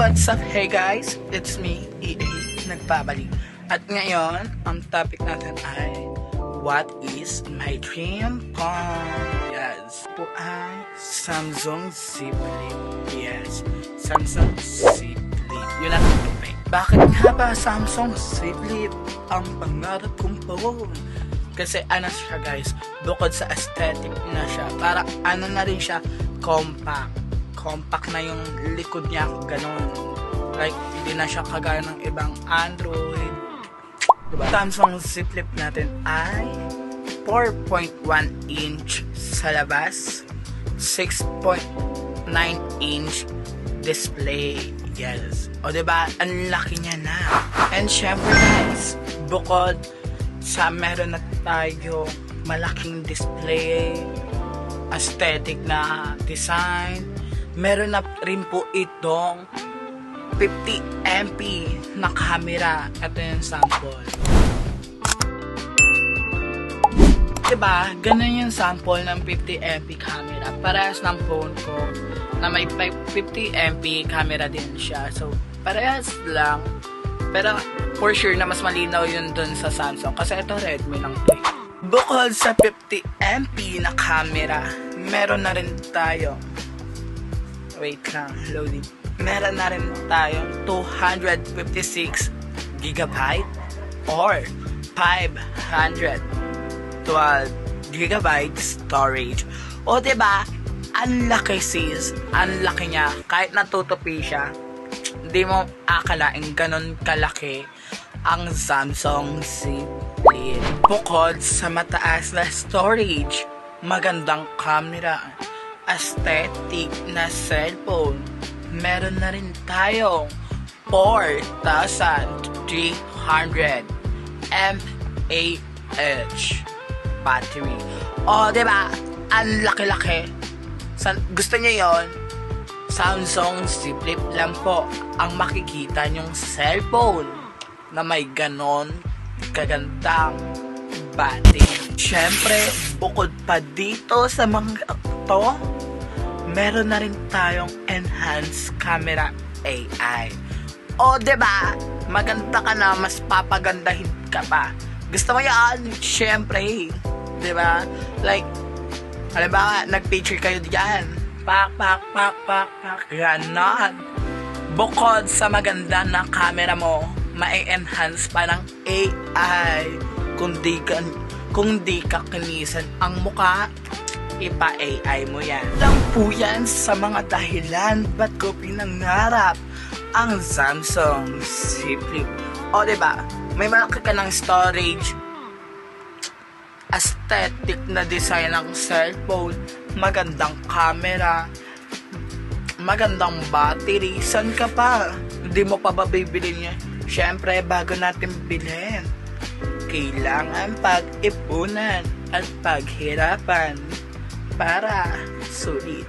What's up? Hey guys, it's me, EA, nagbabalik. At ngayon, ang topic natin ay what is my dream phone? Yes, po ay Samsung Z Flip. Yes, Samsung Z Flip. Yun ang topic. Bakit nga ba Samsung Z Flip ang pangarap kong phone? Kasi ano siya guys, bukod sa aesthetic na siya, para ano na rin siya, compact na yung likod niya, ganun. Like, hindi na siya kagaya ng ibang Android. Diba? Samsung Z Flip natin ay 4.1 inch sa labas, 6.9 inch display. Yes. O diba, ang laki niya na. And syempre guys, bukod sa meron na tayo malaking display, aesthetic na design, meron na rin po itong 50MP na camera. Ito yung sample. Diba? Ganun yung sample ng 50MP camera. Parehas ng phone ko na may 50MP camera din siya. So, parehas lang. Pero, for sure na mas malinaw yun dun sa Samsung. Kasi ito Redmi lang ito. Bukod sa 50MP na camera, meron na rin tayo. Wait lang, loading. Meron na rin tayong 256 GB or 512 GB storage. O diba, ang laki sis, ang laki niya. Kahit natutupi siya, hindi mo akalain ganun kalaki ang Samsung Z Flip. Bukod sa mataas na storage, magandang camera, aesthetic na cellphone, meron na rin tayong 4,300 mAh battery. O, diba? Ang laki-laki. Gusto niyo yon? Samsung Z Flip lang po ang makikita nyong cellphone na may ganon kagandang battery. Syempre, bukod pa dito sa mga to, meron na rin tayong enhanced camera AI. O, diba? Maganda ka na, mas papagandahin ka pa. Gusto mo yan? Syempre, diba? Like, halimbawa, nag-picture kayo diyan. Pak. Ganon. Bukod sa maganda na camera mo, ma-enhance pa ng AI. Kung di ka kinisan ang muka, ipa-AI mo yan. Lang po yan sa mga dahilan ba't ko pinangarap ang Samsung Z Flip. O diba, may malaki ka ng storage, aesthetic na design ng cellphone, magandang camera, magandang battery, san ka pa? Hindi mo pa ba bibili niya? Syempre, bago natin bilhin, kailangan pag-ipunan at paghirapan para sulit.